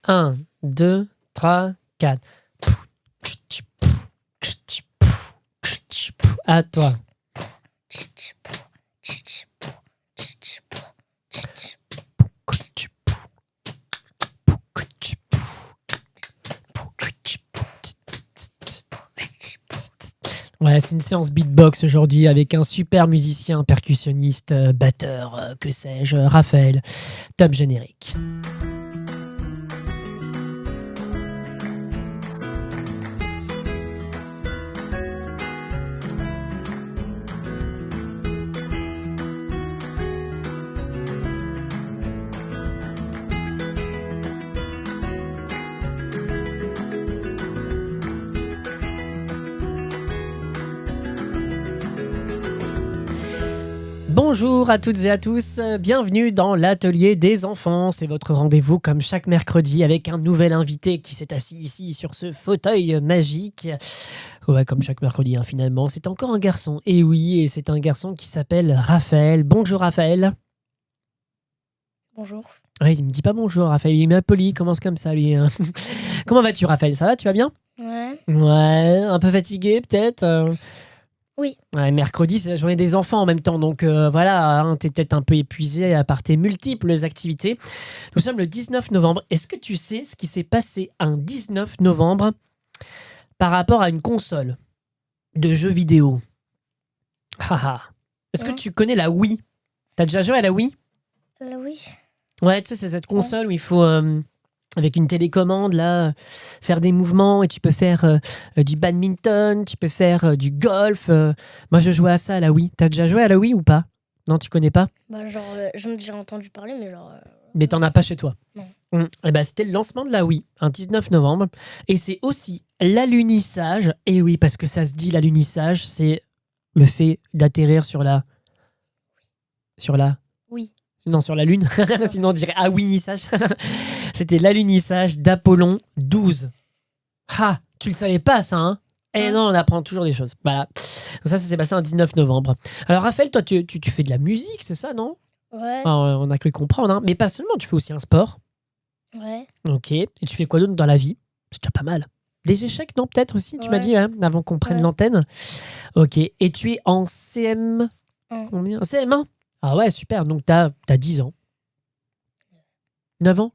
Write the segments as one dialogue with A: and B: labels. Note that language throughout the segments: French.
A: 1, 2, 3, 4. À toi. Ouais, c'est une séance beatbox aujourd'hui avec un super musicien, percussionniste, batteur, que sais-je, Raphaël. Top générique. Bonjour à toutes et à tous, bienvenue dans l'atelier des enfants. C'est votre rendez-vous comme chaque mercredi avec un nouvel invité qui s'est assis ici sur ce fauteuil magique. Ouais, comme chaque mercredi finalement, c'est encore un garçon. Et oui, et c'est un garçon qui s'appelle Raphaël. Bonjour Raphaël.
B: Bonjour.
A: Ouais, il me dit pas bonjour Raphaël, il est mal poli, il commence comme ça lui. Comment vas-tu Raphaël? Ça va, tu vas bien?
B: Ouais.
A: Ouais, un peu fatigué peut-être
B: Oui.
A: Ouais, mercredi, c'est la journée des enfants en même temps, donc voilà, t'es peut-être un peu épuisé à part tes multiples activités. Nous sommes le 19 novembre. Est-ce que tu sais ce qui s'est passé un 19 novembre par rapport à une console de jeux vidéo? Est-ce que tu connais la Wii? T'as déjà joué à la Wii?
B: Oui.
A: Ouais, tu sais, c'est cette console où il faut... avec une télécommande, là, faire des mouvements et tu peux faire du badminton, tu peux faire du golf. Moi, je jouais à ça à la Wii. T'as déjà joué à la Wii ou pas? Non, tu connais pas?
B: Bah, j'en ai déjà entendu parler, mais
A: Mais t'en as pas chez toi?
B: Non.
A: Et ben, c'était le lancement de la Wii, un 19 novembre. Et c'est aussi l'alunissage. Et oui, parce que ça se dit, l'alunissage, c'est le fait d'atterrir sur la... Sur la...
B: Oui.
A: Non, sur la Lune. Sinon, on dirait awinissage. C'était l'alunissage d'Apollon 12. Ah, tu le savais pas, ça, hein? Eh non, on apprend toujours des choses. Voilà. Ça s'est passé un 19 novembre. Alors, Raphaël, toi, tu fais de la musique, c'est ça, non?
B: Ouais.
A: Alors, on a cru comprendre, hein. Mais pas seulement, tu fais aussi un sport.
B: Ouais.
A: Ok. Et tu fais quoi d'autre dans la vie? C'est déjà pas mal. Des échecs, non? Peut-être aussi, tu m'as dit, hein, avant qu'on prenne l'antenne. Ok. Et tu es en CM... Combien? CM1? Ah ouais, super. Donc, t'as 10 ans. 9 ans?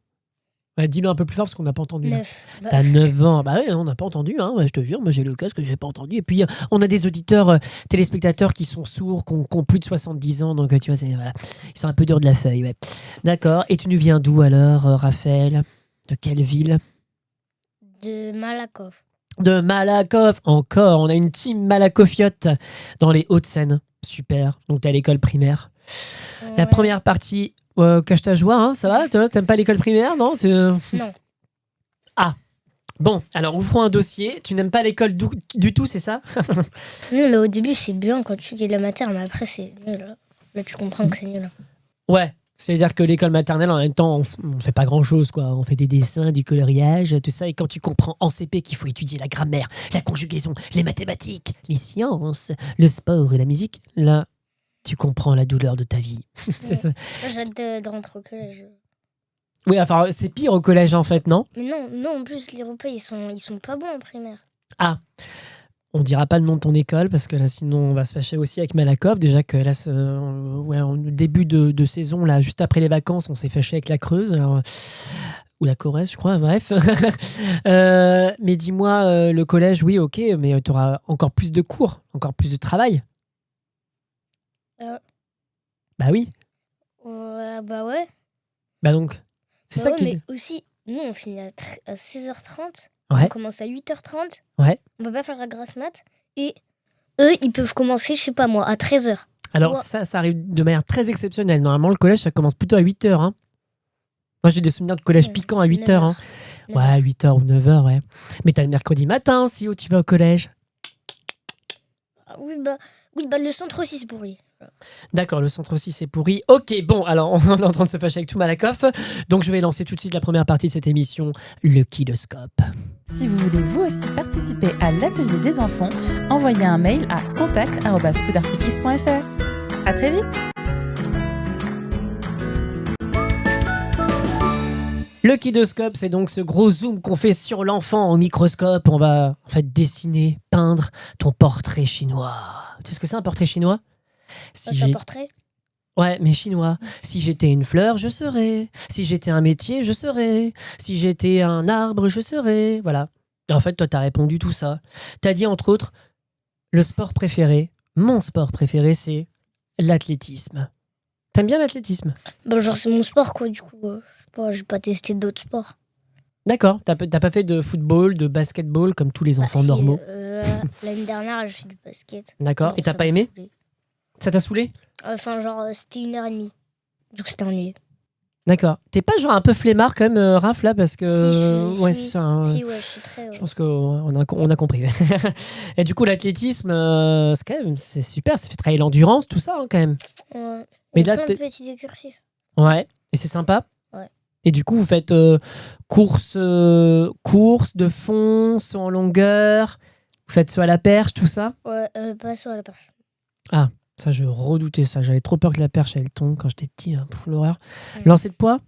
A: Ouais, dis-le un peu plus fort parce qu'on n'a pas entendu.
B: 9.
A: T'as 9 ans. Bah ouais, on n'a pas entendu. Hein. Ouais, je te jure, moi j'ai le casque, je n'ai pas entendu. Et puis, on a des auditeurs, téléspectateurs qui sont sourds, qui ont plus de 70 ans. Donc, tu vois, voilà. Ils sont un peu durs de la feuille. Ouais. D'accord. Et tu nous viens d'où alors, Raphaël? De quelle ville?
B: De Malakoff.
A: De Malakoff. Encore. On a une team malakofiote dans les Hauts-de-Seine. Super. Donc, t'es à l'école primaire.
B: Ouais.
A: La première partie, cache ta joie, hein, ça va? T'aimes pas l'école primaire, non?
B: Non.
A: Ah, bon, alors ouvrons un dossier. Tu n'aimes pas l'école du tout, c'est ça?
B: Non, mais au début, c'est bien quand tu lis la matière, mais après, c'est nul. Là, tu comprends que c'est nul.
A: Ouais, c'est-à-dire que l'école maternelle, en même temps, on fait pas grand-chose, quoi. On fait des dessins, du coloriage, tout ça. Et quand tu comprends en CP qu'il faut étudier la grammaire, la conjugaison, les mathématiques, les sciences, le sport et la musique, là, tu comprends la douleur de ta vie. C'est ça.
B: J'ai hâte de rentrer au collège.
A: Oui, enfin, c'est pire au collège, en fait, non?
B: Mais non, en plus, les repas, ils sont pas bons en primaire.
A: Ah, on dira pas le nom de ton école parce que là, sinon, on va se fâcher aussi avec Malakoff. Déjà que là, au début de saison, là, juste après les vacances, on s'est fâché avec la Creuse. Alors, ou la Corrèze, je crois, bref. Mais dis-moi, le collège, oui, ok, mais tu auras encore plus de cours, encore plus de travail. Bah oui.
B: Bah ouais.
A: Bah donc, c'est ça qui...
B: Mais aussi, nous, on finit à 16h30.
A: Ouais.
B: On commence à 8h30.
A: Ouais.
B: On peut pas faire la grasse mat. Et eux, ils peuvent commencer, je sais pas moi, à 13h.
A: Alors ça arrive de manière très exceptionnelle. Normalement, le collège, ça commence plutôt à 8h. Hein. Moi, j'ai des souvenirs de collège piquant à 8h. Hein. Ouais, 8h ou 9h, ouais. Mais t'as le mercredi matin aussi où tu vas au collège.
B: Oui, le centre aussi, c'est pourri.
A: D'accord, le centre aussi c'est pourri. Ok, bon, alors on est en train de se fâcher avec tout Malakoff. Donc je vais lancer tout de suite la première partie de cette émission, le Kidoscope.
C: Si vous voulez vous aussi participer à l'atelier des enfants, envoyez un mail à contact@feudartifice.fr. À très vite.
A: Le kidoscope, c'est donc ce gros zoom qu'on fait sur l'enfant au microscope. On va en fait dessiner, peindre ton portrait chinois. Tu sais ce que c'est un portrait chinois? Si
B: C'est un
A: j'ai-
B: portrait.
A: Ouais, mais chinois. Si j'étais une fleur, je serais. Si j'étais un métier, je serais. Si j'étais un arbre, je serais. Voilà. En fait, toi, t'as répondu tout ça. T'as dit, entre autres, le sport préféré, mon sport préféré, c'est l'athlétisme. T'aimes bien l'athlétisme?
B: Bah, genre, c'est mon sport, quoi, du coup. Je sais pas, j'ai pas testé d'autres sports.
A: D'accord. T'as pas fait de football, de basketball, comme tous les enfants
B: Si,
A: normaux.
B: L'année dernière, j'ai fait du basket.
A: D'accord.
B: Bon,
A: Et t'as
B: ça
A: pas
B: m'a
A: aimé?
B: saoulé.
A: Ça t'a saoulé?
B: Enfin, genre, c'était 1h30. Du coup, c'était ennuyeux.
A: D'accord. T'es pas genre un peu flemmard quand même, Raph, là, parce que...
B: Si,
A: ouais,
B: je
A: c'est
B: suis.
A: ça. Hein.
B: Si, ouais, je suis très.
A: Je pense qu'on a compris. Et du coup, l'athlétisme, c'est quand même c'est super. Ça fait travailler l'endurance, tout ça, hein, quand même.
B: Ouais.
A: Mais
B: Il y a
A: là,
B: plein de petits exercices.
A: Ouais. Et c'est sympa.
B: Ouais.
A: Et du coup, vous faites course de fond, saut en longueur. Vous faites saut à la perche, tout ça.
B: Ouais, pas sur la perche.
A: Ça, je redoutais ça. J'avais trop peur que la perche, elle tombe quand j'étais petit. Hein. Pff, l'horreur.
B: Ouais.
A: Lancer de poids.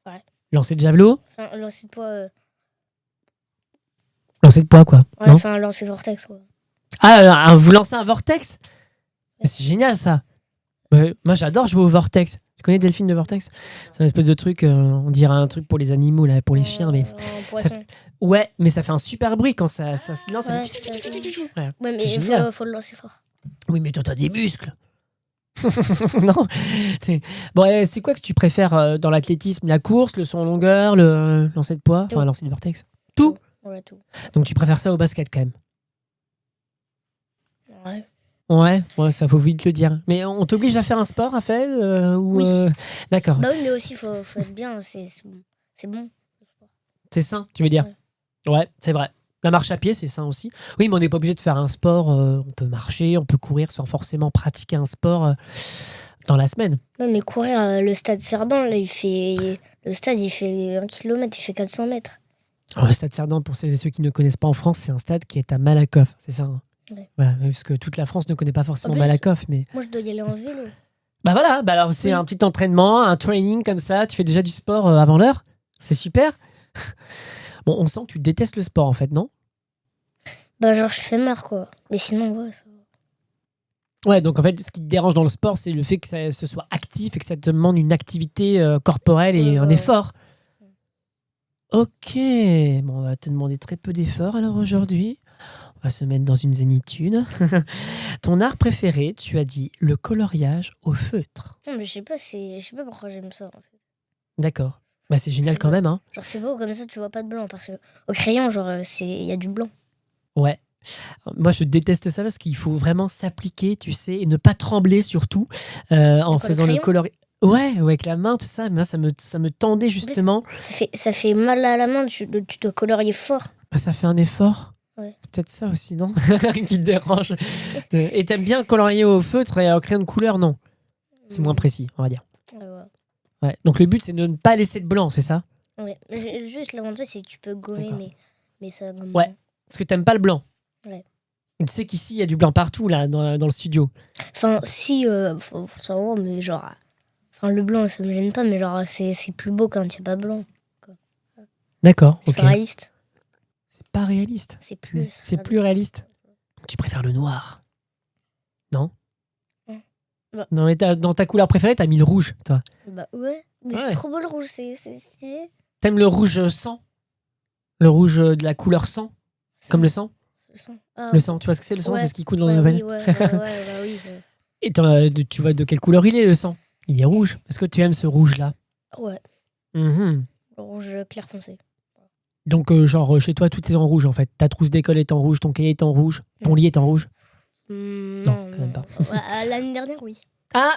B: Ouais.
A: Lancer de javelot.
B: Enfin, lancer de poids.
A: Lancer de poids, quoi.
B: Ouais,
A: Non
B: enfin, lancer de vortex, quoi.
A: Vous lancez un vortex? Mais c'est génial, ça. Moi, j'adore jouer au vortex. Tu connais Delphine de Vortex? C'est un espèce de truc, on dirait un truc pour les animaux, là, pour les chiens. Mais...
B: En poisson.
A: Ouais, mais ça fait un super bruit quand ça se lance.
B: Ouais,
A: Ça fait...
B: c'est
A: Ouais.
B: Ouais,
A: C'est
B: mais
A: génial.
B: faut le lancer fort.
A: Oui, mais toi, t'as des muscles. Non. Bon, c'est quoi que tu préfères dans l'athlétisme? La course, le saut en longueur, le lancer de poids, enfin
B: Tout.
A: lancer de vortex? Tout.
B: Ouais, tout.
A: Donc tu préfères ça au basket quand même?
B: Ouais.
A: Ouais, ça faut vite le dire. Mais on t'oblige à faire un sport, Raphaël ou,
B: Oui.
A: D'accord.
B: Bah oui, mais aussi, faut être bien. C'est bon. C'est bon.
A: C'est sain, tu veux dire? Ouais, c'est vrai. La marche à pied, c'est sain aussi. Oui, mais on n'est pas obligé de faire un sport. On peut marcher, on peut courir sans forcément pratiquer un sport dans la semaine.
B: Ouais, mais courir, le stade Cerdan, là, le stade, il fait 1 kilomètre, il fait 400 mètres.
A: Le stade Cerdan, pour celles et ceux qui ne connaissent pas en France, c'est un stade qui est à Malakoff, c'est ça hein?
B: Ouais.
A: Voilà, parce que toute la France ne connaît pas forcément
B: En plus,
A: Malakoff, mais...
B: Moi, je dois y aller en vélo.
A: Bah voilà, bah alors c'est
B: Oui.
A: un petit entraînement, un training comme ça, tu fais déjà du sport avant l'heure, c'est super. Bon, on sent que tu détestes le sport en fait, non?
B: Bah, genre, je fais marre, quoi. Mais sinon, ouais, ça va.
A: Ouais, donc en fait, ce qui te dérange dans le sport, c'est le fait que ce soit actif et que ça te demande une activité corporelle et un
B: Ouais.
A: effort. Ok, bon, on va te demander très peu d'efforts alors aujourd'hui. On va se mettre dans une zénitude. Ton art préféré, tu as dit le coloriage au feutre.
B: Non, mais je sais pas pourquoi j'aime ça, en fait.
A: D'accord. Bah c'est génial
B: C'est
A: quand
B: vrai.
A: même, hein.
B: Genre, c'est beau, comme ça, tu vois pas de blanc. Parce que au crayon, genre, il y a du blanc.
A: Ouais. Moi, je déteste ça parce qu'il faut vraiment s'appliquer, tu sais, et ne pas trembler surtout en
B: quoi, le
A: faisant le
B: crayon
A: coloriage. Ouais, avec la main, tout ça. Mais moi, ça me tendait justement.
B: Ça fait mal à la main, tu dois colorier fort.
A: Bah, ça fait un effort.
B: Ouais.
A: C'est peut-être ça aussi, non? Qui te dérange. Et t'aimes bien colorier au feutre et au crayon de couleur, non? C'est moins précis, on va dire.
B: Ouais.
A: Ouais. Donc le but, c'est de ne pas laisser de blanc, c'est ça?
B: Ouais. Mais juste l'avantage, c'est que tu peux gommer,
A: D'accord.
B: mais ça gomme.
A: Ouais. Parce que t'aimes pas le blanc.
B: Ouais.
A: Tu sais qu'ici, il y a du blanc partout, là, dans le studio.
B: Enfin, si, faut savoir, mais genre. Enfin, le blanc, ça me gêne pas, mais genre, c'est plus beau quand il n'y a pas blanc.
A: D'accord,
B: C'est
A: ok.
B: pas réaliste.
A: C'est pas réaliste.
B: C'est plus.
A: C'est plus réaliste. Tu préfères le noir? Non?
B: Bah.
A: Non, mais dans ta couleur préférée, t'as mis le rouge, toi.
B: Bah ouais. Mais
A: Ouais.
B: c'est trop beau le rouge, c'est stylé.
A: T'aimes le rouge sang? Le rouge de la couleur sang? Comme le sang?
B: Le sang. Ah,
A: Le sang, tu vois ce que c'est le sang?
B: Ouais.
A: C'est ce qui coule dans
B: ouais,
A: nos veines.
B: oui, bah oui.
A: Et tu vois de quelle couleur il est, le sang? Il est rouge. Est-ce que tu aimes ce rouge-là?
B: Ouais,
A: Mhm.
B: le rouge clair foncé.
A: Donc, genre, chez toi, tout est en rouge, en fait. Ta trousse d'école est en rouge, ton cahier est en rouge, ton lit est en rouge. Non, quand même pas.
B: Ouais, l'année dernière, oui.
A: Ah!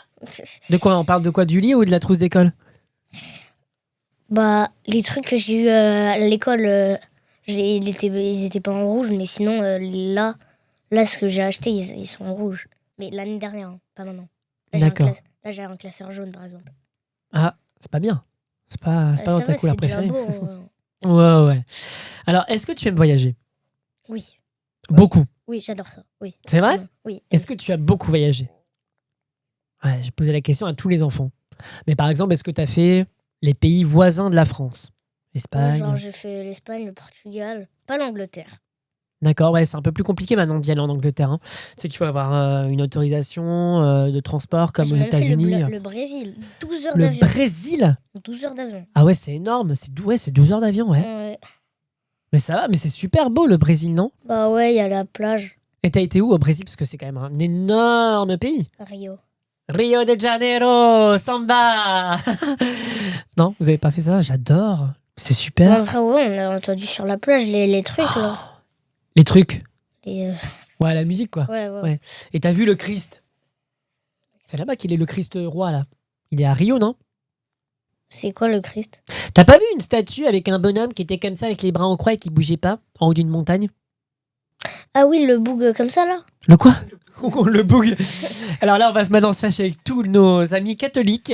A: De quoi? On parle de quoi? Du lit ou de la trousse d'école?
B: Bah, les trucs que j'ai eu à l'école, ils étaient pas en rouge, mais sinon, là, ce que j'ai acheté, ils sont en rouge. Mais l'année dernière, hein, pas maintenant.
A: D'accord.
B: Là, j'ai un classeur jaune, par exemple.
A: Ah, c'est pas bien. C'est pas
B: Ça
A: dans ta
B: va,
A: couleur
B: c'est déjà
A: préférée.
B: beau, hein.
A: Ouais. Alors, est-ce que tu aimes voyager?
B: Oui,
A: Beaucoup.
B: oui, j'adore ça. Oui.
A: C'est vrai?
B: Oui.
A: Est-ce que tu as beaucoup voyagé? Ouais, j'ai posé la question à tous les enfants. Mais par exemple, est-ce que tu as fait les pays voisins de la France? Espagne.
B: Genre, j'ai fait l'Espagne, le Portugal, pas l'Angleterre.
A: D'accord, ouais, c'est un peu plus compliqué maintenant d'y aller en Angleterre. Hein. C'est qu'il faut avoir une autorisation de transport comme
B: J'ai
A: aux
B: même fait
A: États-Unis.
B: le Brésil, 12 heures
A: Le
B: d'avion.
A: Brésil?
B: 12 heures d'avion.
A: Ah ouais, c'est énorme. C'est 12 heures d'avion, ouais.
B: Ouais.
A: Mais ça va, mais c'est super beau le Brésil, non?
B: Bah ouais, il y a la plage,
A: Et t'as été où au Brésil? Parce que c'est quand même un énorme pays.
B: Rio.
A: Rio de Janeiro, samba. Non, vous avez pas fait ça? J'adore. C'est super.
B: En vrai, ouais, on a entendu sur la plage les trucs, là.
A: Les trucs.
B: Les,
A: Ouais, la musique, quoi.
B: ouais.
A: Ouais. Et t'as vu le Christ? C'est là-bas qu'il est le Christ roi, là. Il est à Rio, non?
B: C'est quoi le Christ?
A: T'as pas vu une statue avec un bonhomme qui était comme ça, avec les bras en croix et qui bougeait pas, en haut d'une montagne?
B: Ah oui, le boug comme ça, là.
A: Le quoi? Le boug. Alors là, on va maintenant se fâcher avec tous nos amis catholiques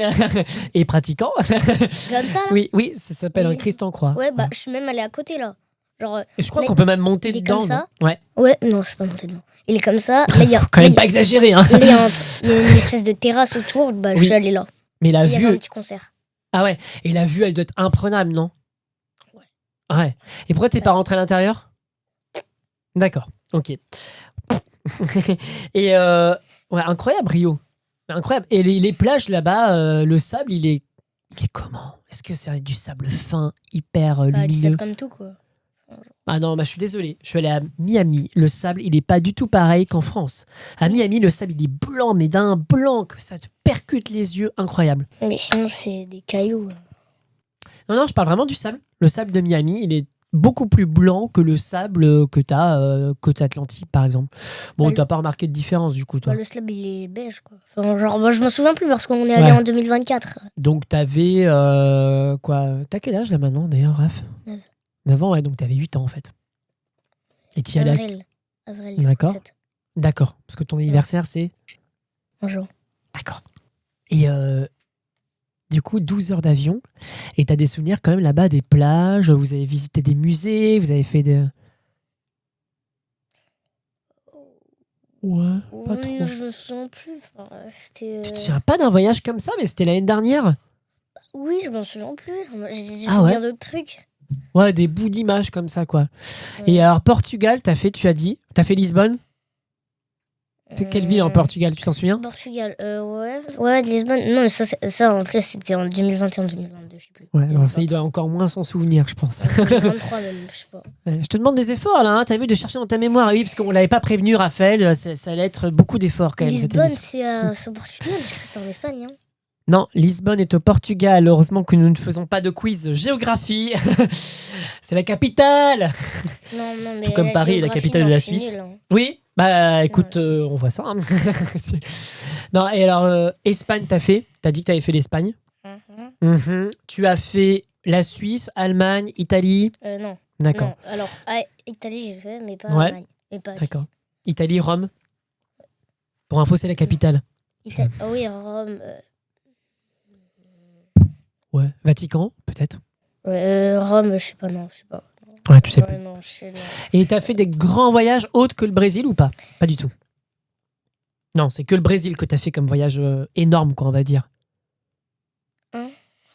A: et pratiquants.
B: Comme ça, là.
A: Oui, ça s'appelle
B: Oui.
A: un Christ en croix.
B: Ouais, bah, je suis même allée à côté, là. Genre,
A: Et je crois
B: mais
A: qu'on peut même monter
B: il est
A: dedans.
B: comme ça.
A: non? Ouais.
B: ouais, non, je suis pas montée dedans. Il est comme ça. Là, il y a,
A: Faut quand
B: là,
A: même
B: il y
A: pas
B: a-
A: exagérer, hein.
B: là, il y a il y a une espèce de terrasse autour. Bah, je
A: Oui.
B: suis allée là.
A: Mais la
B: Il y avait un
A: vue.
B: petit concert.
A: Ah ouais. Et la vue, elle doit être imprenable, non?
B: Ouais.
A: Ouais. Et pourquoi t'es pas rentré à l'intérieur? D'accord. Ok. Et ouais, incroyable, Rio. Incroyable. Et les plages là-bas, le sable, il est comment? Est-ce que c'est du sable fin, hyper
B: Bah, tu sais
A: lumineux?
B: comme tout, quoi.
A: Ah non, bah, je suis désolé. Je suis allé à Miami. Le sable, il est pas du tout pareil qu'en France. À Miami, le sable, il est blanc, mais d'un blanc que ça te percute les yeux. Incroyable.
B: Mais sinon, c'est des cailloux.
A: Non, je parle vraiment du sable. Le sable de Miami, il est beaucoup plus blanc que le sable que t'as côte Atlantique, par exemple. Bon,
B: Bah,
A: t'as pas remarqué de différence, du coup, toi.
B: Bah, le slab, il est beige, quoi. Enfin, genre, moi, je m'en souviens plus parce qu'on est allé
A: Ouais.
B: en 2024.
A: Donc, t'avais quoi? T'as quel âge, là, maintenant, d'ailleurs, Raph?
B: 9.
A: 9 ans, ouais, donc t'avais 8 ans, en fait. Et tu y allais à...
B: Avril.
A: D'accord.
B: 7.
A: D'accord, parce que ton anniversaire, c'est...
B: Un jour.
A: D'accord. Et du coup, 12 heures d'avion. Et t'as des souvenirs quand même là-bas, des plages, vous avez visité des musées, vous avez fait des... Ouais, pas
B: Oui,
A: trop.
B: je me souviens plus. Enfin, c'était.
A: Tu te souviens pas d'un voyage comme ça, mais c'était l'année dernière?
B: Oui, je m'en souviens plus. J'ai
A: Ah
B: fait
A: ouais?
B: bien d'autres trucs.
A: Ouais, des bouts d'images comme ça, quoi.
B: Ouais.
A: Et alors, Portugal, t'as fait Lisbonne? C'est quelle ville en Portugal, tu t'en souviens?
B: Portugal, ouais. Ouais, Lisbonne. Non, mais ça en plus, c'était en 2021-2022, je sais plus.
A: Ouais, alors ça, il doit encore moins s'en souvenir, je pense.
B: 2023 même, je sais pas.
A: Ouais, je te demande des efforts, là, hein, t'as vu, de chercher dans ta mémoire. Oui, parce qu'on l'avait pas prévenu, Raphaël, ça allait être beaucoup d'efforts, quand même, cette
B: Lisbonne,
A: émission.
B: c'est au Portugal, j'ai cru que c'était en Espagne. Hein.
A: Non, Lisbonne est au Portugal. Heureusement que nous ne faisons pas de quiz géographie. C'est la capitale.
B: Non, mais
A: Tout comme Paris, la
B: géographie,
A: capitale de
B: non,
A: la
B: je suis
A: Suisse.
B: nulle, hein.
A: Oui, bah écoute, on voit ça. Hein. Non, et alors, Espagne, t'as dit que t'avais fait l'Espagne.
B: Mhm.
A: Mhm. Tu as fait la Suisse, Allemagne, Italie.
B: Non.
A: D'accord.
B: Non. Alors, Italie, j'ai fait, mais pas
A: Ouais.
B: Allemagne. Mais pas
A: D'accord.
B: Suisse.
A: Italie, Rome. Pour info, c'est la capitale.
B: Ah oui, Rome.
A: Ouais. Vatican, peut-être.
B: Rome, je sais pas, non, je sais pas.
A: Ouais, tu sais
B: Ouais,
A: plus.
B: non, je sais, non.
A: Et t'as fait des grands voyages autres que le Brésil ou pas? Pas du tout. Non, c'est que le Brésil que t'as fait comme voyage énorme, quoi, on va dire.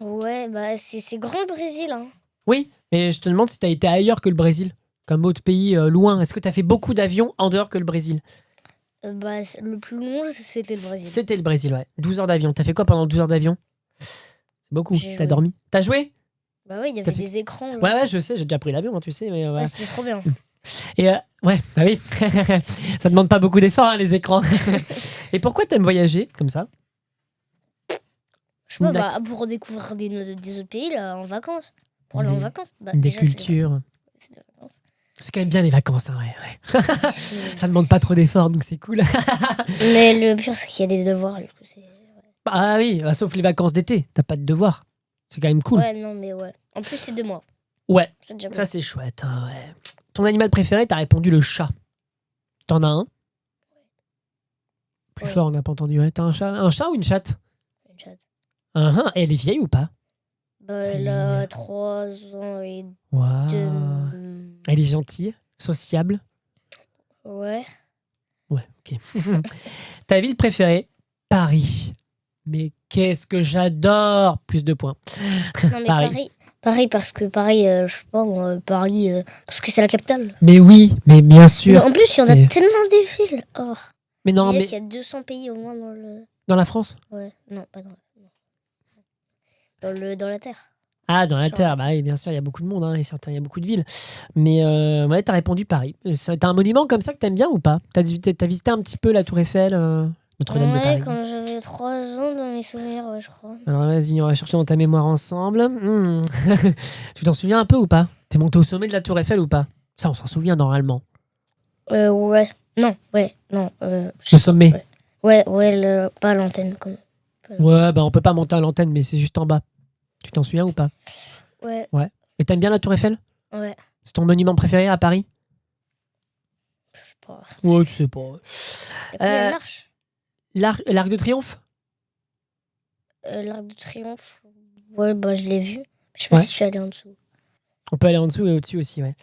B: Ouais, bah c'est grand le Brésil, hein.
A: Oui, mais je te demande si t'as été ailleurs que le Brésil, comme autre pays loin. Est-ce que t'as fait beaucoup d'avions en dehors que le Brésil?
B: Bah, le plus long, c'était le Brésil.
A: C'était le Brésil, ouais. 12 heures d'avion. T'as fait quoi pendant 12 heures d'avion? C'est beaucoup.
B: J'ai
A: T'as
B: joué.
A: dormi? T'as joué?
B: Bah oui, il y
A: T'as
B: avait
A: fait-
B: des écrans.
A: Ouais, je sais, j'ai déjà pris l'avion, hein, tu sais, mais voilà.
B: Ouais, c'était trop bien.
A: Et ouais, bah oui, ça demande pas beaucoup d'efforts, hein, les écrans. Et pourquoi t'aimes voyager comme ça?
B: Je sais pas,
A: D'accord.
B: bah, pour découvrir des autres pays là, en vacances. Pour aller en
A: Des-
B: vacances. Bah,
A: Des
B: déjà, c'est les
A: cultures.
B: vacances. C'est les vacances.
A: C'est quand même bien les vacances, hein, ouais.
B: C'est-
A: Ça demande pas trop d'efforts, donc c'est cool.
B: Mais le pire, c'est qu'il y a des devoirs. Du coup, c'est...
A: Ah oui, bah, sauf les vacances d'été, t'as pas de devoirs. C'est quand même cool.
B: Ouais, non, mais ouais. En plus, c'est 2 mois.
A: Ouais,
B: C'est déjà
A: ça
B: bien.
A: c'est chouette. Hein, ouais. Ton animal préféré, t'as répondu le chat. T'en as un? Plus
B: Ouais.
A: fort, on n'a pas entendu. Ouais, t'as un chat ou une chatte?
B: Une chatte.
A: Et elle est vieille ou pas?
B: Bah,
A: Ça y
B: elle
A: est.
B: a 3 ans et
A: Waouh.
B: 2.
A: Elle est gentille, sociable.
B: Ouais.
A: Ouais, ok. Ta ville préférée? Paris. Mais qu'est-ce que j'adore! Plus de points.
B: Non, mais
A: Pareil.
B: Pareil, parce que je sais pas, moi, Paris, parce que c'est la capitale.
A: Mais oui, mais bien sûr.
B: En plus, il y en a
A: Mais-
B: tellement des villes. Oh.
A: Mais non,
B: Déjà
A: mais
B: qu'il y a 200 pays au moins dans le...
A: dans la France.
B: Ouais, non, pas dans la Terre.
A: Ah, dans la
B: Sur
A: Terre,
B: la
A: bah oui, bien sûr, il y a beaucoup de monde, hein, et certain, il y a beaucoup de villes. Mais ouais, t'as répondu Paris. T'as un monument comme ça que t'aimes bien ou pas? T'as visité un petit peu la Tour Eiffel, Notre-Dame de
B: Ouais,
A: Paris.
B: quand j'avais 3 ans dans mes souvenirs, ouais, je crois.
A: Alors vas-y, on va chercher dans ta mémoire ensemble. Tu t'en souviens un peu ou pas? T'es monté au sommet de la Tour Eiffel ou pas? Ça, on s'en souvient normalement.
B: Ouais. Non, ouais, non.
A: Le sommet.
B: Ouais, pas à l'antenne.
A: Ouais, bah on peut pas monter à l'antenne, mais c'est juste en bas. Tu t'en souviens ou pas?
B: Ouais,
A: Et t'aimes bien la Tour Eiffel?
B: ouais.
A: C'est ton monument préféré à Paris?
B: Je sais pas.
A: Ouais, tu sais pas.
B: Et puis, elle marche.
A: L'Arc de Triomphe?
B: L'Arc de Triomphe, ouais, bah je l'ai vu. Je sais pas
A: Ouais.
B: si je suis allée en dessous.
A: On peut aller en dessous et au-dessus aussi, ouais.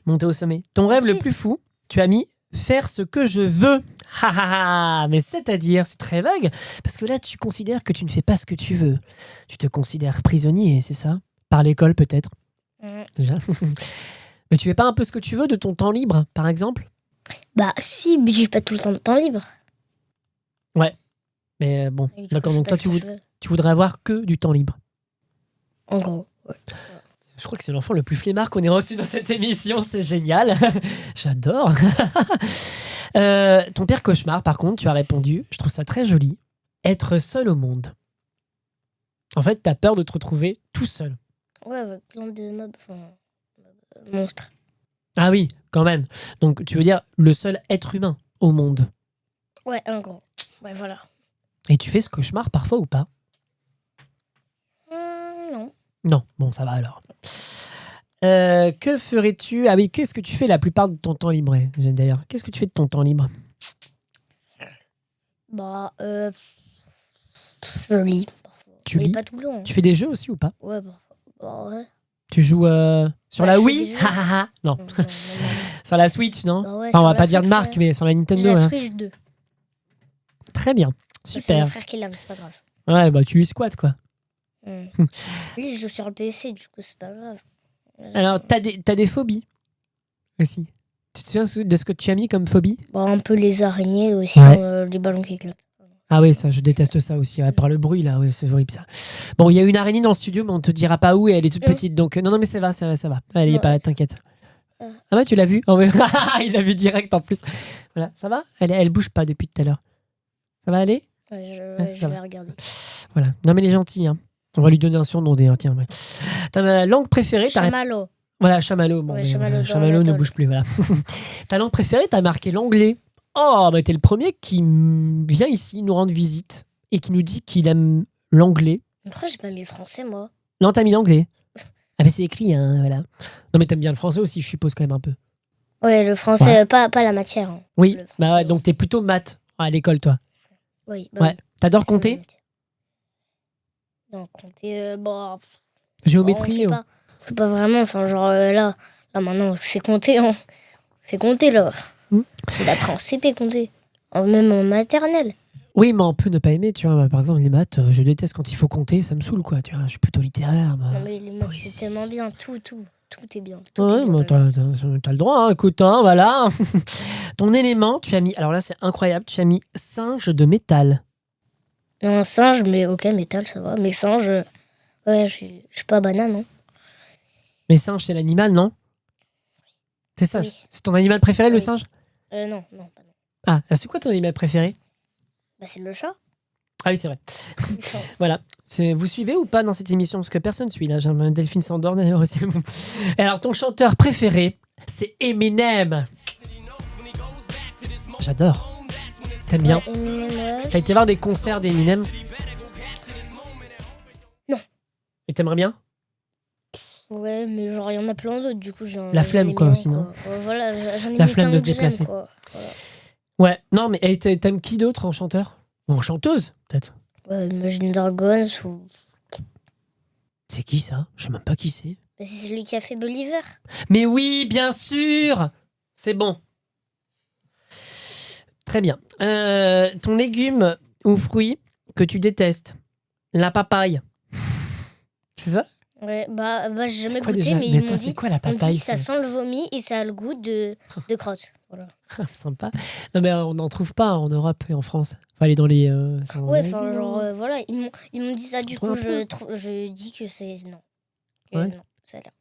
A: Monter au sommet. Ton rêve le
B: Au-dessus.
A: plus fou, tu as mis faire ce que je veux. Ha ha ha. Mais c'est-à-dire, c'est très vague, parce que là, tu considères que tu ne fais pas ce que tu veux. Tu te considères prisonnier, c'est ça? Par l'école, peut-être, déjà. Mais tu fais pas un peu ce que tu veux de ton temps libre, par exemple?
B: Bah si, mais j'ai pas tout le temps libre.
A: Mais bon,
B: Et du coup,
A: d'accord,
B: je
A: donc
B: sais pas
A: toi,
B: ce que je veux.
A: tu voudrais avoir que du temps libre.
B: En gros, ouais.
A: Je crois que c'est l'enfant le plus flemmard qu'on ait reçu dans cette émission, c'est génial. J'adore. Ton pire cauchemar, par contre, tu as répondu, je trouve ça très joli, être seul au monde. En fait, t'as peur de te retrouver tout seul.
B: Ouais, avec plein de mobs, monstres.
A: Ah oui, quand même. Donc, tu veux dire le seul être humain au monde.
B: Ouais, en gros. Ouais, voilà.
A: Et tu fais ce cauchemar parfois ou pas?
B: Non.
A: Non, bon, ça va alors. Que ferais-tu? Ah oui, qu'est-ce que tu fais la plupart de ton temps libre, d'ailleurs? Qu'est-ce que tu fais de ton temps libre?
B: Bah, je lis parfois.
A: Tu
B: Mais
A: lis?
B: pas tout le temps.
A: Tu fais des jeux aussi ou pas?
B: Ouais, parfois. Bah, ouais.
A: Tu joues sur
B: Ouais,
A: la
B: je fais
A: Wii?
B: des jeux.
A: Ha, ha, ha. Non.
B: Non.
A: Sur la Switch, non?
B: Bah ouais,
A: Enfin, on
B: sur
A: va
B: la
A: pas dire de
B: Switch,
A: marque,
B: ouais.
A: mais sur la Nintendo.
B: J'ai la
A: Hein.
B: Switch 2.
A: Très bien.
B: C'est mon
A: Super.
B: frère qui l'a, mais c'est pas grave.
A: Ouais, bah tu y squattes, quoi.
B: Lui, il joue sur le PC, du coup, c'est pas grave.
A: Alors, t'as des phobies aussi. Tu te souviens de ce que tu as mis comme phobie?
B: Bon, un peu les araignées aussi,
A: Ouais.
B: les ballons qui éclatent.
A: Ah oui, ça, je déteste ça aussi. Ouais, par le bruit, là, ouais, c'est horrible, ça. Bon, il y a une araignée dans le studio, mais on te dira pas où et elle est toute petite. Donc, non, mais ça va. Elle y est
B: Ouais.
A: pas, t'inquiète.
B: Ah.
A: Ah bah, tu l'as vu? Oh, ouais. Il l'a vu direct, en plus. Voilà, ça va? Elle bouge pas depuis tout à l'heure. Ça va aller?
B: Ouais, je
A: ça
B: vais
A: va.
B: regarder.
A: Voilà. Non, mais elle est gentille, hein. On va lui donner un surnom, d'ailleurs. Tiens, ouais. Ta langue préférée,
B: Chamallow.
A: Voilà, chamallow. Bon,
B: Ouais,
A: mais
B: chamallow dans
A: chamallow ne
B: l'atoll.
A: bouge plus, voilà. Ta langue préférée, t'as marqué l'anglais. Oh, mais t'es le premier qui vient ici nous rendre visite et qui nous dit qu'il aime l'anglais.
B: Pourquoi j'ai pas mis le français, moi?
A: Non, t'as mis l'anglais. Ah, mais c'est écrit, hein, voilà. Non, mais t'aimes bien le français aussi, je suppose, quand même un peu.
B: Ouais, le français,
A: Ouais.
B: pas la matière. Hein.
A: Oui,
B: Le français,
A: bah ouais, donc t'es plutôt maths à l'école, toi.
B: Oui, bah
A: Ouais.
B: oui.
A: T'adores
B: C'est la
A: compter?
B: matière. Non, compter, bon,
A: Géométrie?
B: on fait pas vraiment. Enfin, genre, là, maintenant, c'est compter. Hein. C'est compter, là. Il apprend en CP compter. Même en maternelle.
A: Oui, mais on peut ne pas aimer, tu vois. Par exemple, les maths, je déteste quand il faut compter, ça me saoule, quoi. Tu vois, je suis plutôt littéraire. Moi.
B: Non, mais les maths,
A: poésie.
B: c'est tellement bien. Tout est bien. Tout
A: Ouais,
B: est bien
A: bah,
B: dans les maths.
A: t'as le droit, hein, écoute, hein, voilà. Ton élément, tu as mis, alors là c'est incroyable, tu as mis singe de métal.
B: Non, un singe, mais ok, métal, ça va. Mais singe, ouais, je suis pas banane, non?
A: Mais singe, c'est l'animal, non? C'est ça,
B: Oui.
A: c'est ton animal préféré, le
B: Oui.
A: singe?
B: Non, pas non.
A: Ah, c'est quoi ton animal préféré?
B: Bah, c'est le chat.
A: Ah oui, c'est vrai. Voilà. Vous suivez ou pas dans cette émission? Parce que personne suit, là. Delphine s'endort d'ailleurs aussi. Bon. Et alors, ton chanteur préféré, c'est Eminem. J'adore. T'aimes bien?
B: Ouais, Eminem, ouais.
A: T'as été voir des concerts d'Eminem?
B: Non.
A: Et t'aimerais bien?
B: Ouais, mais genre, il y en a plein d'autres, du coup,
A: La flemme, quoi, aussi, non?
B: Ouais, voilà, j'en ai
A: La
B: mis
A: flemme
B: plein
A: de se
B: que j'aime,
A: déplacer.
B: quoi. Voilà.
A: Ouais. Non, mais t'aimes qui d'autre en chanteur? Ou en chanteuse, peut-être?
B: Ouais, Imagine Dragons ou...
A: C'est qui ça? Je sais même pas qui c'est.
B: Bah, c'est celui qui a fait Believer.
A: Mais oui, bien sûr! C'est bon. Très bien. Ton légume ou fruit que tu détestes? La papaye. C'est ça?
B: Ouais, j'ai jamais
A: quoi
B: goûté,
A: déjà
B: mais
A: Mais
B: ils
A: attends,
B: m'ont
A: c'est
B: dit,
A: quoi la
B: on dit
A: papaye
B: que ça sent le vomi et ça a le goût de crotte. Voilà.
A: Sympa. Non, mais on n'en trouve pas en Europe et en France. Faut aller dans les. c'est en
B: Ouais,
A: Asie,
B: enfin,
A: non
B: genre, voilà, ils m'ont dit ça, du
A: trouves
B: coup,
A: un peu
B: je dis que c'est. Non. Que
A: Ouais.
B: non, ça a l'air.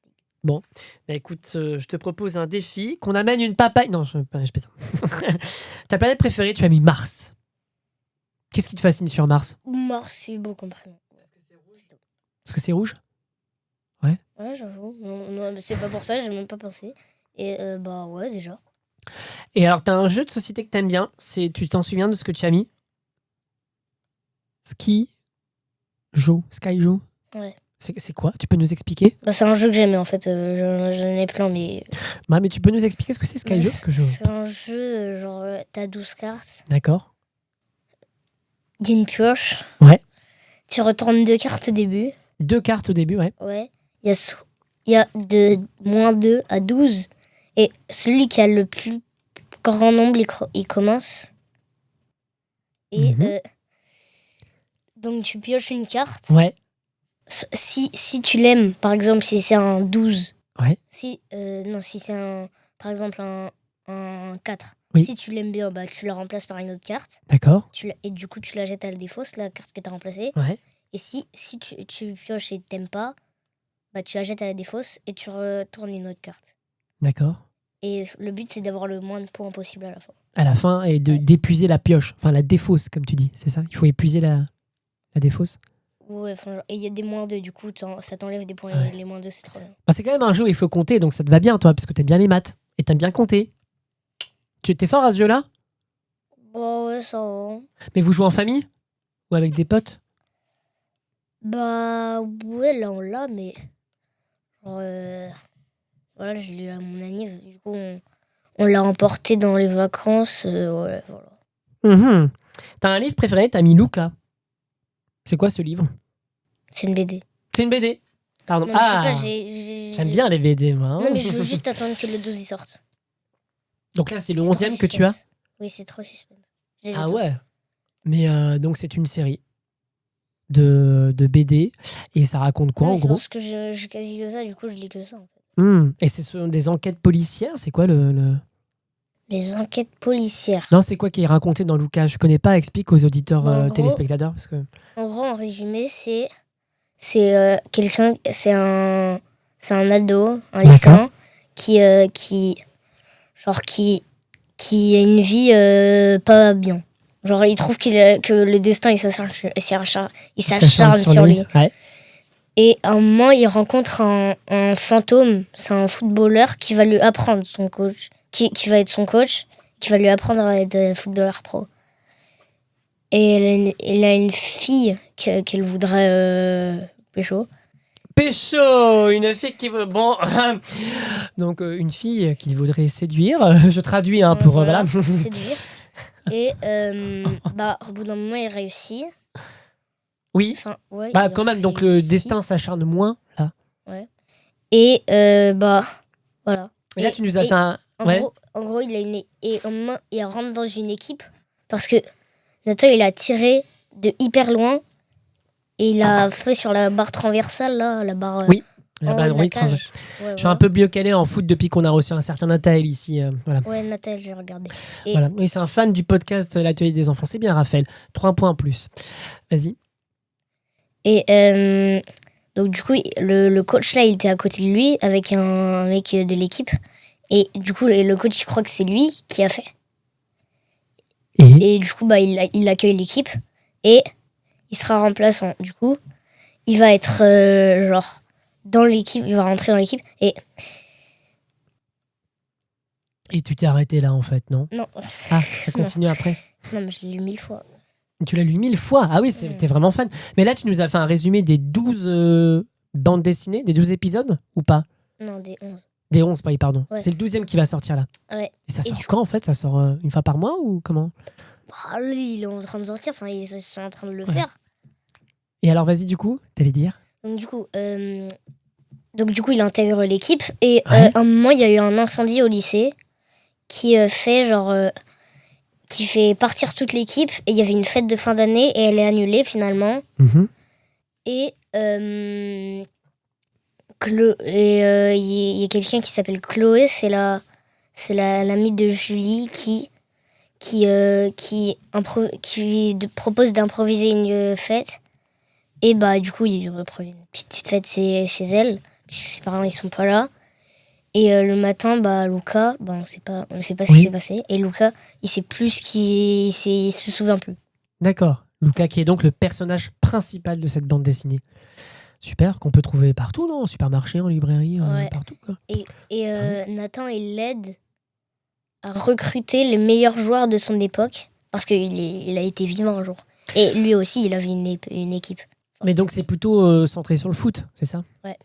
A: Bah, écoute, je te propose un défi qu'on amène une papaye. Non, je fais ça. Ta planète préférée, tu as mis Mars. Qu'est-ce qui te fascine sur Mars?
B: Mars, c'est beau comme prénom.
A: Parce que c'est rouge?
B: Ouais, j'avoue. Non, mais c'est pas pour ça, j'ai même pas pensé. Et ouais, déjà.
A: Et alors, tu as un jeu de société que tu aimes bien. Tu t'en souviens de ce que tu as mis? Sky Joe.
B: Ouais.
A: C'est quoi? Tu peux nous expliquer?
B: C'est un jeu que j'aime, en fait. J'en ai plein, mais.
A: Mais tu peux nous expliquer ce que c'est Sky Joe?
B: C'est un jeu, genre, t'as 12 cartes.
A: D'accord.
B: Il y a une pioche.
A: Ouais.
B: Tu retournes 2 cartes au début.
A: 2 cartes au début, ouais.
B: Ouais. Il y a de -2 à 12. Et celui qui a le plus grand nombre, il commence. Et donc, tu pioches une carte.
A: Ouais.
B: Si tu l'aimes, par exemple, si c'est un 12.
A: Ouais.
B: Si c'est par exemple un 4.
A: Oui.
B: Si tu l'aimes bien, tu la remplaces par une autre carte.
A: D'accord.
B: Et du coup, tu la jettes à la défausse, la carte que tu as remplacée.
A: Ouais.
B: Et si tu pioches et t'aimes pas, tu la jettes à la défausse et tu retournes une autre carte.
A: D'accord.
B: Et le but, c'est d'avoir le moins de points possible à la fin.
A: À la fin, et d'épuiser la pioche. Enfin, la défausse, comme tu dis. C'est ça? Il faut épuiser la défausse?
B: Ouais, et il y a des -2, du coup, ça t'enlève des points.
A: Ouais.
B: Les -2, c'est trop bien.
A: C'est quand même un jeu où il faut compter, donc ça te va bien, toi, parce que t'aimes bien les maths. Et t'aimes bien compter. Tu étais fort à ce jeu-là?
B: Ouais, ça va.
A: Mais vous jouez en famille? Ou avec des potes?
B: Ouais, là, on l'a, mais. Genre, voilà, je l'ai eu à mon anniv. Du coup, on l'a emporté dans les vacances. Ouais, voilà.
A: T'as un livre préféré? T'as mis Luca. C'est quoi ce livre?
B: C'est une BD.
A: C'est une BD. Pardon.
B: Non, je sais pas,
A: j'aime bien les BD, moi.
B: Non, mais je veux juste attendre que le 12 y sorte.
A: Donc là, c'est le
B: C'est
A: 11e
B: trop
A: que tu as?
B: suspense. Oui, c'est trop suspense. Je les ai
A: Ah
B: tous.
A: ouais. Mais donc, c'est une série de BD. Et ça raconte quoi,
B: Non,
A: en
B: mais c'est
A: gros?
B: parce que j'ai quasi que ça, du coup, je lis que ça, en fait.
A: Et ce sont des enquêtes policières? C'est quoi
B: Les enquêtes policières.
A: Non, c'est quoi qui est raconté dans Luca? Je connais pas, explique aux auditeurs
B: En gros-
A: téléspectateurs. Parce que...
B: En gros, en résumé, c'est quelqu'un, c'est un ado, un lycéen qui a une vie pas bien. Genre, il trouve que le destin il s'acharne sur lui.
A: Ouais.
B: Et à un moment, il rencontre un fantôme, c'est un footballeur qui va lui apprendre son coach, qui va être son coach, qui va lui apprendre à être footballeur pro. Et elle a une fille qu'elle voudrait pécho.
A: Pécho, une fille qui veut... Bon, donc une fille qu'il voudrait séduire. Je traduis pour... voilà.
B: Séduire. Et au bout d'un moment, il réussit.
A: Oui.
B: Enfin, ouais,
A: quand même, donc le destin s'acharne moins, là.
B: Ouais. Et voilà.
A: Et là, tu nous as fait un...
B: En gros, il rentre dans une équipe parce que Nathan, il a tiré de hyper loin et il a fait sur la barre transversale, là, la barre...
A: Oui, la barre
B: transversale.
A: Je suis un peu mieux calé en foot depuis qu'on a reçu un certain Nathalie ici. Voilà.
B: Ouais, Nathalie, j'ai regardé. Et
A: voilà. Oui, c'est un fan du podcast L'Atelier des enfants. C'est bien, Raphaël. 3 points en plus. Vas-y.
B: Et donc, du coup, le coach, là, il était à côté de lui avec un mec de l'équipe. Et du coup, le coach, il croit que c'est lui qui a fait. Et du coup, il accueille l'équipe. Et il sera remplaçant. Du coup, il va être dans l'équipe. Il va rentrer dans l'équipe. Et
A: tu t'es arrêté là, en fait, non?
B: Non.
A: Ah, ça continue après?
B: Non, mais je l'ai lu 1000 fois.
A: Tu l'as lu 1000 fois? Ah oui, t'es vraiment fan. Mais là, tu nous as fait un résumé des 12 bandes dessinées, des 12 épisodes, ou pas?
B: Non, des 11.
A: Des 11, pardon.
B: Ouais.
A: C'est le 12e qui va sortir là.
B: Ouais.
A: Et ça sort quand, en fait? Ça sort une fois par mois ou comment?
B: Il est en train de sortir, enfin, ils sont en train de le faire.
A: Et alors, vas-y, du coup, t'allais dire?
B: Donc, du coup, il intègre l'équipe. Et à un moment, il y a eu un incendie au lycée qui fait partir toute l'équipe. Et il y avait une fête de fin d'année et elle est annulée finalement.
A: Mm-hmm.
B: Et y a quelqu'un qui s'appelle Chloé, c'est l'amie de Julie qui propose d'improviser une fête. Et du coup, il reprend une petite fête chez elle, puisque ses parents ils sont pas là. Et le matin, Luca, on sait pas ce qui s'est passé. Et Luca, il sait plus il se souvient plus.
A: D'accord. Luca qui est donc le personnage principal de cette bande dessinée. Super, qu'on peut trouver partout, non? En supermarché, en librairie, partout, quoi.
B: Et Nathan, il l'aide à recruter les meilleurs joueurs de son époque, parce qu'il a été vivant un jour. Et lui aussi, il avait une équipe.
A: Mais donc, c'est plutôt centré sur le foot, c'est ça?
B: Ouais.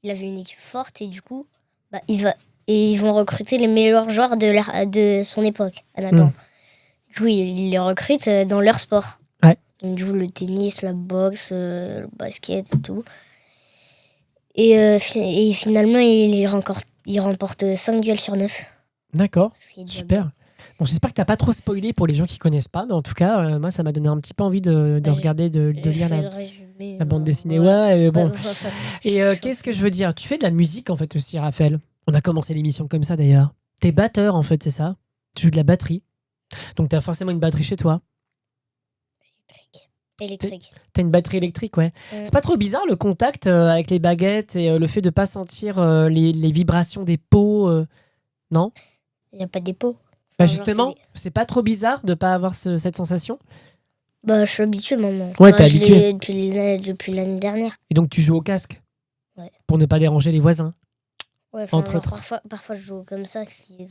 B: Il avait une équipe forte et du coup, ils vont recruter les meilleurs joueurs de son époque, à Nathan. Du coup, il les recrute dans leur sport.
A: Ouais.
B: Donc, du coup, le tennis, la boxe, le basket et tout. Et finalement, il remporte 5 duels sur 9.
A: D'accord, super. Bon, j'espère que t'as pas trop spoilé pour les gens qui connaissent pas, mais en tout cas, moi, ça m'a donné un petit peu envie de regarder, de lire la bande dessinée. Ouais, bon. Et qu'est-ce que je veux dire? Tu fais de la musique, en fait, aussi, Raphaël. On a commencé l'émission comme ça, d'ailleurs. T'es batteur, en fait, c'est ça? Tu joues de la batterie. Donc, t'as forcément une batterie chez toi.
B: Électrique.
A: T'as une batterie électrique, ouais. C'est pas trop bizarre, le contact avec les baguettes et le fait de pas sentir les vibrations des pots, non?
B: Il n'y a pas des pots.
A: Justement, c'est pas trop bizarre de pas avoir cette sensation?
B: Je suis habituée maintenant.
A: Ouais, t'es habituée.
B: Depuis l'année dernière.
A: Et donc tu joues au casque?
B: Ouais.
A: Pour ne pas déranger les voisins?
B: Ouais,
A: entre autres.
B: Parfois je joue comme ça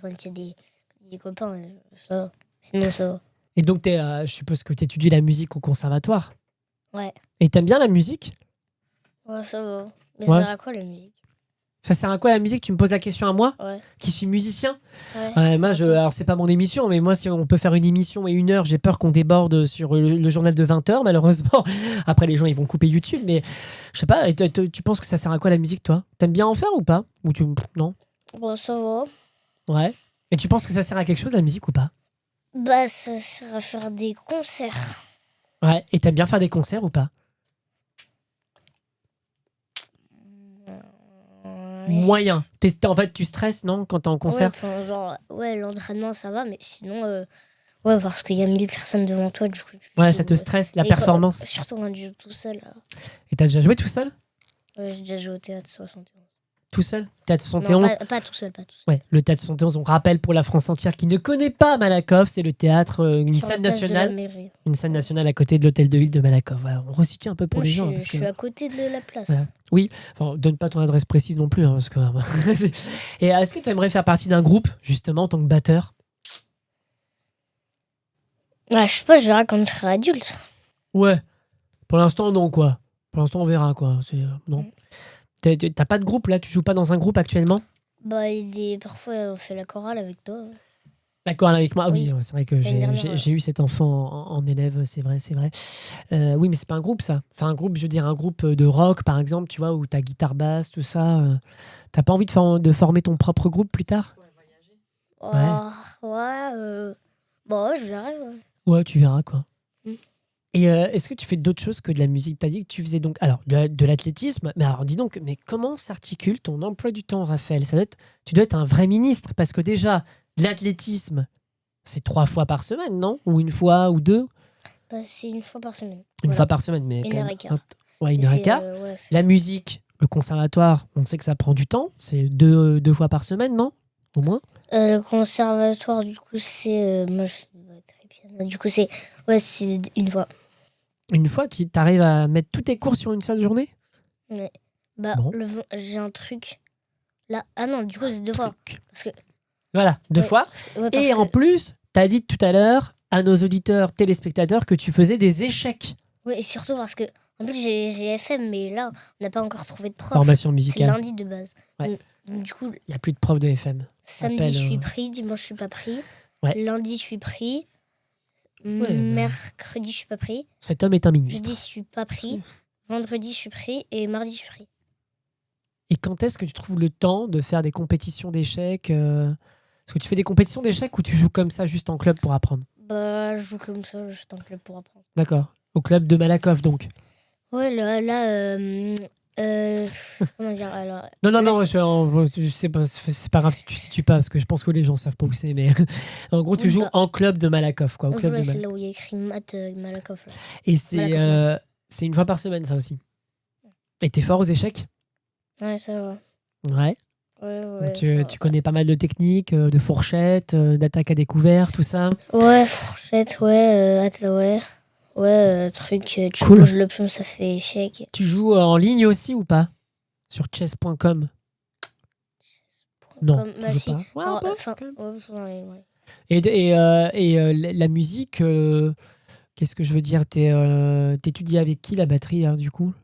B: quand il y a des copains. Ça, sinon ça va.
A: Et donc je suppose que tu étudies la musique au conservatoire?
B: Ouais.
A: Et t'aimes bien la musique?
B: Ouais, ça va. Mais ça sert à quoi la musique?
A: Ça sert à quoi la musique? Tu me poses la question à moi?
B: Ouais.
A: Qui suis musicien?
B: Ouais.
A: Moi, alors c'est pas mon émission, mais moi, si on peut faire une émission et 1 heure, j'ai peur qu'on déborde sur le journal de 20h, malheureusement. Après, les gens, ils vont couper YouTube, mais je sais pas, tu penses que ça sert à quoi la musique, toi? T'aimes bien en faire ou pas? Ou non?
B: Bon, ça va.
A: Ouais. Et tu penses que ça sert à quelque chose, la musique, ou pas?
B: Ça sert à faire des concerts.
A: Ouais. Et t'aimes bien faire des concerts ou pas? Moyen. En fait, tu stresses, non, quand t'es en concert?
B: L'entraînement, ça va, mais sinon, parce qu'il y a 1000 personnes devant toi, du coup.
A: Ouais, ça te stresse, la performance.
B: Surtout quand tu joues tout seul. Là.
A: Et t'as déjà joué tout seul?
B: Ouais, j'ai déjà joué au Théâtre 71.
A: Tout seul? Théâtre 71?
B: Non, pas tout seul.
A: Ouais, le Théâtre 71, on rappelle pour la France entière qui ne connaît pas Malakoff, c'est le théâtre, une scène nationale. Une scène nationale à côté de l'hôtel de ville de Malakoff. Voilà, on resitue un peu pour les gens.
B: Je suis à côté de la place.
A: Voilà. Oui, donne pas ton adresse précise non plus. Parce que... Et est-ce que tu aimerais faire partie d'un groupe, justement, en tant que batteur?
B: Je sais pas, je verrai quand je serai adulte.
A: Ouais, pour l'instant, non, quoi. Pour l'instant, on verra, quoi. Non. T'as pas de groupe, là? Tu joues pas dans un groupe actuellement?
B: Parfois, on fait la chorale avec toi.
A: La chorale avec moi?
B: Oui,
A: c'est vrai que j'ai eu cet enfant en élève, c'est vrai. Oui, mais c'est pas un groupe, ça. Enfin, un groupe, je veux dire, un groupe de rock, par exemple, tu vois, où t'as guitare basse, tout ça. T'as pas envie de former ton propre groupe plus tard?
B: Je verrai.
A: Ouais, tu verras, quoi. Et est-ce que tu fais d'autres choses que de la musique? Tu as dit que tu faisais donc de l'athlétisme. Mais alors dis donc, mais comment s'articule ton emploi du temps, Raphaël? Tu dois être un vrai ministre parce que déjà, l'athlétisme, c'est 3 fois par semaine, non? Ou 1 fois ou 2?
B: C'est 1 fois par semaine.
A: Une fois par semaine, mais
B: 1h15.
A: Ouais, 1h15. La musique, le conservatoire, on sait que ça prend du temps. C'est 2 fois par semaine, non? Au moins?
B: Le conservatoire, du coup, c'est... moi, je sais très bien. Du coup, c'est 1 fois.
A: 1 fois, tu arrives à mettre tous tes cours sur une seule journée?
B: Ouais.
A: Bon.
B: J'ai un truc. Là. Ah non, du coup, c'est 2 fois. Parce que...
A: Voilà, 2 fois. Et en plus, tu as dit tout à l'heure à nos auditeurs, téléspectateurs, que tu faisais des échecs.
B: Oui, et surtout parce que, en plus, j'ai FM, mais là, on n'a pas encore trouvé de prof.
A: Formation musicale.
B: C'est lundi de base.
A: Ouais.
B: Donc, du coup,
A: il n'y a plus de prof de FM.
B: Samedi, je suis pris. Dimanche, je suis pas pris.
A: Ouais.
B: Lundi, je suis pris. Mercredi, je suis pas pris.
A: Cet homme est un ministre.
B: Jeudi, je suis pas pris. Vendredi, je suis pris. Et mardi, je suis pris.
A: Et quand est-ce que tu trouves le temps de faire des compétitions d'échecs Est-ce que tu fais des compétitions d'échecs ou tu joues comme ça juste en club pour apprendre?
B: Je joue comme ça juste en club pour apprendre.
A: D'accord. Au club de Malakoff, donc?
B: Ouais, là Comment dire alors
A: Non,
B: là,
A: c'est pas grave si tu situes pas, parce que je pense que les gens savent pas où c'est, mais en gros, tu
B: Oui,
A: joues
B: bah.
A: en club de Malakoff, quoi. Au club
B: Ouais,
A: de
B: c'est là où il y a écrit Matt Malakoff. Là.
A: Et c'est
B: Malakoff,
A: c'est une fois par semaine, ça aussi. Et t'es fort aux échecs?
B: Ouais, ça va.
A: Ouais. Donc tu connais pas mal de techniques, de fourchettes, d'attaque à découvert, tout ça.
B: Ouais, fourchette, truc, tu
A: Cool.
B: bouges le pion, ça fait échec.
A: Tu joues en ligne aussi ou pas? Sur chess.com? Non,
B: Comme,
A: tu
B: bah
A: joues
B: si.
A: pas. Ouais, un peu,
B: Enfin,
A: quand même.
B: ouais.
A: La musique, qu'est-ce que je veux dire? T'étudies avec qui la batterie, hein, du coup?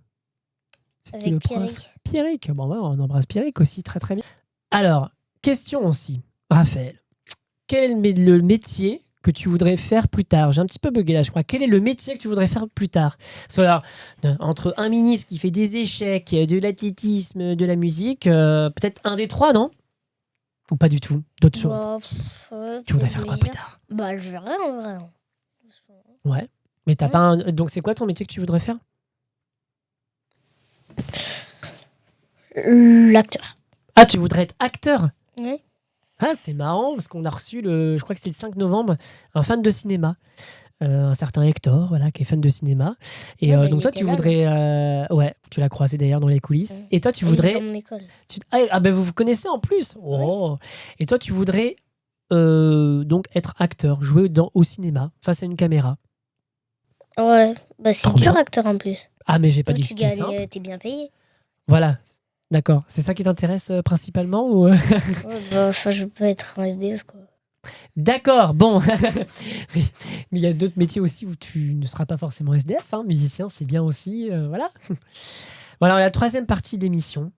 A: C'est qui
B: Avec
A: le prof?
B: Pierrick.
A: Pierrick. Bon, ouais, on embrasse Pierrick aussi, très très bien. Alors, question aussi, Raphaël. Quel est le métier que tu voudrais faire plus tard? J'ai un petit peu bugué là, je crois. Quel est le métier que tu voudrais faire plus tard? Parce que, alors, entre un ministre qui fait des échecs, de l'athlétisme, de la musique, peut-être un des trois, non? Ou pas du tout? D'autres choses?
B: Bah, ouais,
A: Tu voudrais
B: peut-être
A: faire quoi
B: musique.
A: plus tard?
B: Bah, je verrai en vrai.
A: Ouais. Mais t'as
B: Ouais.
A: pas un... Donc c'est quoi ton métier que tu voudrais faire?
B: L'acteur.
A: Ah, tu voudrais être acteur?
B: Ouais.
A: Ah, c'est marrant, parce qu'on a reçu, je crois que c'était le 5 novembre, un fan de cinéma. Un certain Hector, voilà, qui est fan de cinéma. Et
B: Ouais, bah,
A: donc
B: il
A: toi,
B: était
A: tu
B: là,
A: voudrais... ouais, tu l'as croisé d'ailleurs dans les coulisses.
B: Ouais.
A: Et toi, tu
B: Il est
A: voudrais...
B: dans mon école.
A: ben vous vous connaissez en plus. Oh. Et toi, tu voudrais donc être acteur, jouer au cinéma, face à une caméra.
B: Ouais. Bah, c'est
A: Trop
B: dur,
A: bien.
B: acteur en plus.
A: Ah, mais j'ai pas
B: Donc,
A: dit que
B: tu
A: c'était simple.
B: gagnes, t'es bien payé.
A: Voilà, d'accord. C'est ça qui t'intéresse principalement ou...
B: Ouais, bah, enfin, je veux pas être un SDF, quoi.
A: D'accord, bon. Mais il y a d'autres métiers aussi où tu ne seras pas forcément SDF. Hein. Musicien, c'est bien aussi. Voilà. Voilà, la troisième partie d'émission,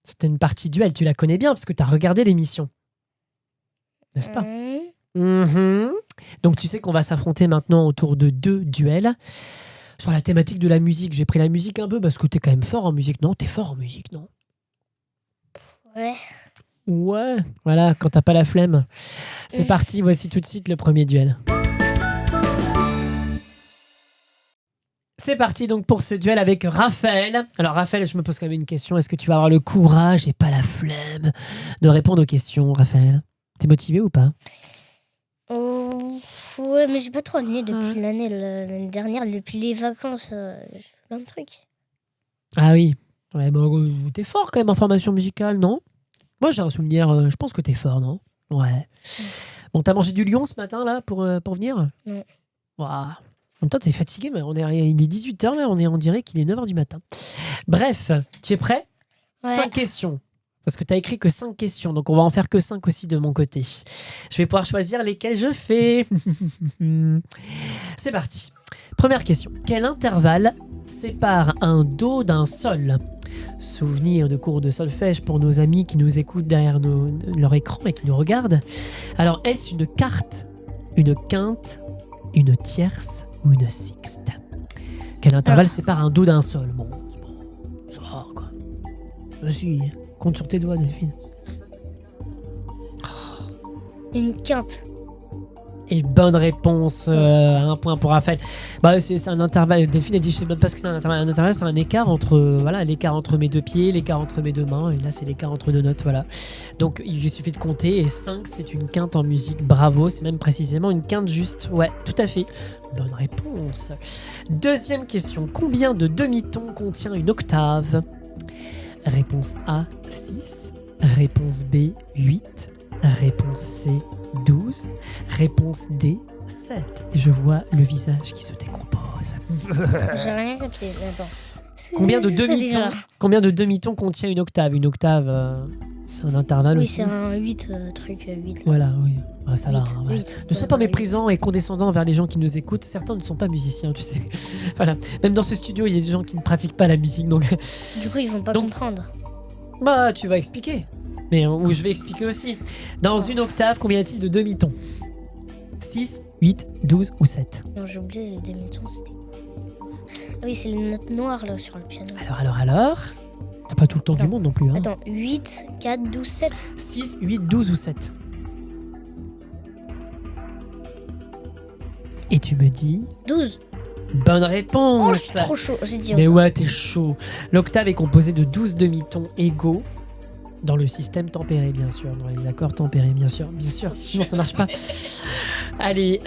A: c'était une partie duel. Tu la connais bien parce que tu as regardé l'émission. N'est-ce pas? Mhm. Donc tu sais qu'on va s'affronter maintenant autour de 2 duels. Sur la thématique de la musique, j'ai pris la musique un peu parce que t'es quand même fort en musique. Non, t'es fort en musique, non?
B: Ouais.
A: Ouais, voilà, quand t'as pas la flemme. C'est parti, voici tout de suite le premier duel. C'est parti donc pour ce duel avec Raphaël. Alors Raphaël, je me pose quand même une question. Est-ce que tu vas avoir le courage et pas la flemme de répondre aux questions, Raphaël? T'es motivé ou pas?
B: Ouais, mais j'ai pas trop ennuyé depuis l'année dernière, depuis les vacances. J'ai fait plein de trucs.
A: Ah oui. Ouais, bon, t'es fort quand même en formation musicale, non? Moi j'ai un souvenir, je pense que t'es fort, non? Ouais. Bon, t'as mangé du lion ce matin là pour venir?
B: Ouais.
A: Waouh. En même temps, t'es fatigué, mais il est 18h là, on dirait qu'il est 9h du matin. Bref, tu es prêt?
B: Ouais.
A: 5 questions. Parce que t'as écrit que 5 questions, donc on va en faire que 5 aussi de mon côté. Je vais pouvoir choisir lesquelles je fais. C'est parti. Première question. Quel intervalle sépare un do d'un sol? Souvenir de cours de solfège pour nos amis qui nous écoutent derrière leur écran et qui nous regardent. Alors, est-ce une quarte, une quinte, une tierce ou une sixte? Quel intervalle sépare un do d'un sol? Bon, ça va quoi. Vas-y, compte sur tes doigts, Delphine.
B: Une quinte.
A: Et bonne réponse, un point pour Raphaël. Bah, c'est un intervalle. Delphine a dit, je sais même pas ce que c'est un intervalle. Un intervalle, c'est un écart l'écart entre mes deux pieds, l'écart entre mes deux mains. Et là, c'est l'écart entre deux notes, voilà. Donc, il suffit de compter. Et 5, c'est une quinte en musique. Bravo, c'est même précisément une quinte juste. Ouais, tout à fait. Bonne réponse. Deuxième question. Combien de demi-tons contient une octave? Réponse A, 6. Réponse B, 8. Réponse C, 12. Réponse D, 7. Et je vois le visage qui se décompose.
B: J'ai rien capté. Attends.
A: Combien de demi-tons contient une octave? Une octave, c'est un intervalle
B: Oui,
A: aussi.
B: c'est un 8, 8. Là.
A: Voilà, oui. Ah, ça
B: 8,
A: va. Hein, ouais.
B: 8.
A: Ne sois pas méprisant et condescendant envers les gens qui nous écoutent. Certains ne sont pas musiciens, tu sais. Voilà. Même dans ce studio, il y a des gens qui ne pratiquent pas la musique. Donc,
B: Du coup, ils vont pas comprendre.
A: bah, tu vas expliquer. Mais ou je vais expliquer aussi. Dans une octave, combien y a-t-il de demi-tons? 6, 8, 12 ou 7?
B: Non, j'ai oublié les demi-tons, c'était... Ah oui, c'est les notes noires, là, sur le piano.
A: Alors T'as pas tout le temps du monde non plus, hein?
B: Attends, 8, 4, 12, 7.
A: 6, 8, 12 ou 7? Et tu me dis...
B: 12.
A: Bonne
B: Oh,
A: réponse.
B: je suis trop chaud. J'ai dit.
A: Mais
B: enfin.
A: ouais, t'es chaud. L'octave est composée de 12 demi-tons égaux dans le système tempéré, bien sûr. Dans les accords tempérés, bien sûr. Bien sûr, sinon ça marche pas. Allez,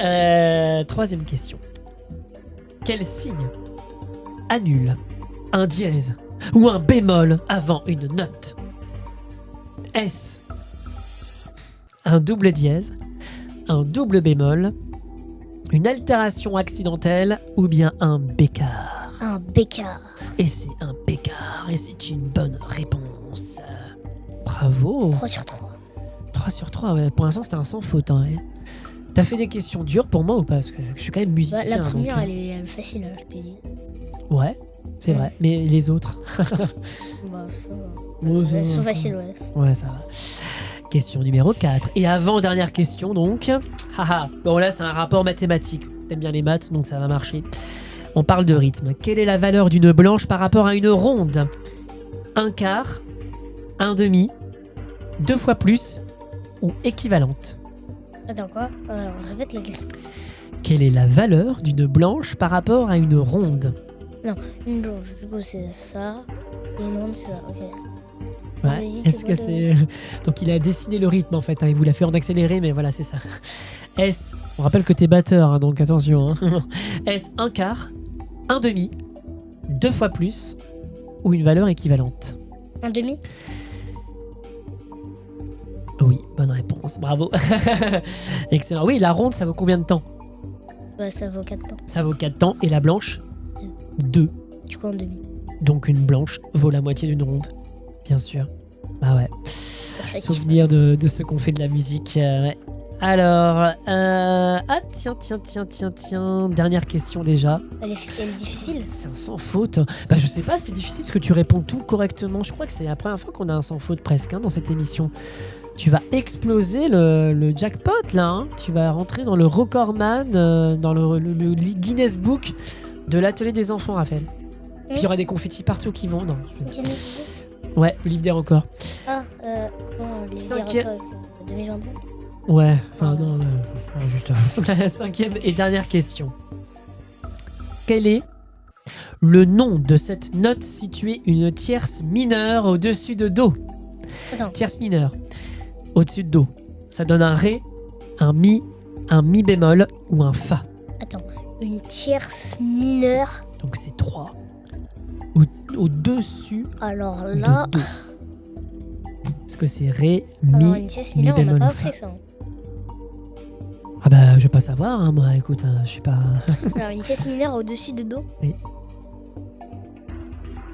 A: troisième question. Quel signe annule un dièse ou un bémol avant une note? Est-ce un double dièse, un double bémol, une altération accidentelle ou bien un bécard?
B: Un bécard.
A: Et c'est un bécard et c'est une bonne réponse. Bravo.
B: 3 sur 3.
A: 3 sur 3, ouais. Pour l'instant c'était un sans faute. Hein, ouais. T'as fait des questions dures pour moi ou pas? Parce que je suis quand même
B: Bah,
A: musicien.
B: la première,
A: donc,
B: elle est facile, hein, je t'ai dit.
A: Ouais, c'est vrai. Mais les autres?
B: Bah, ça va.
A: Ouais, ça
B: Elles
A: va.
B: sont faciles, ouais.
A: Ouais, ça va. Question numéro 4. Et avant-dernière question, donc. Haha. Bon, là, c'est un rapport mathématique. T'aimes bien les maths, donc ça va marcher. On parle de rythme. Quelle est la valeur d'une blanche par rapport à une ronde? Un quart, un demi, 2 fois plus ou équivalente?
B: Attends, quoi? Répète la question.
A: Quelle est la valeur d'une blanche par rapport à une ronde?
B: Une blanche, du coup, c'est ça. Et une ronde, c'est ça, ok.
A: Ouais.
B: Vas-y,
A: Est-ce
B: c'est
A: que
B: quoi
A: c'est... Donc il a dessiné le rythme en fait, hein. Il vous l'a fait en accéléré, mais voilà, c'est ça. Est-ce... On rappelle que t'es batteur, hein, donc attention. Hein. Est-ce un quart, un demi, 2 fois plus ou une valeur équivalente?
B: Un demi?
A: Oui, bonne réponse, bravo. Excellent. Oui, la ronde, ça vaut combien de temps?
B: Bah, ça vaut 4 temps.
A: Ça vaut 4 temps, et la blanche 2.
B: Du coup, un demi.
A: Donc une blanche vaut la moitié d'une ronde, bien sûr. Bah ouais.
B: Parfait.
A: Souvenir de ce qu'on fait de la musique. Ouais. Alors, ah tiens, dernière question déjà.
B: Elle est difficile.
A: C'est un sans faute. Bah je sais pas, c'est difficile parce que tu réponds tout correctement. Je crois que c'est la première fois qu'on a un sans faute presque hein, dans cette émission. Tu vas exploser le jackpot là. Hein. Tu vas rentrer dans le recordman, dans le Guinness Book de l'atelier des enfants, Raphaël. Puis il y aura des confettis partout qui vont. Non, ouais, le livre des records.
B: Ah, les
A: Cinquième.
B: records 2025.
A: Ouais, enfin non, je juste la cinquième et dernière question. Quel est le nom de cette note située une tierce mineure au-dessus de Do?
B: Attends.
A: Tierce mineure au-dessus de Do. Ça donne un Ré, un Mi bémol ou un Fa.
B: Attends. Une tierce mineure.
A: Donc c'est 3. Au-dessus
B: Alors là.
A: de Do. Est-ce que c'est Ré,
B: Alors,
A: Mi,
B: une tierce
A: Mi
B: mineure, on
A: bémol
B: n'a pas
A: ou Fa?
B: appris ça.
A: Ah bah je vais pas savoir, hein, moi écoute, hein, je sais pas...
B: Alors, une tierce mineure au-dessus de Do.
A: Oui.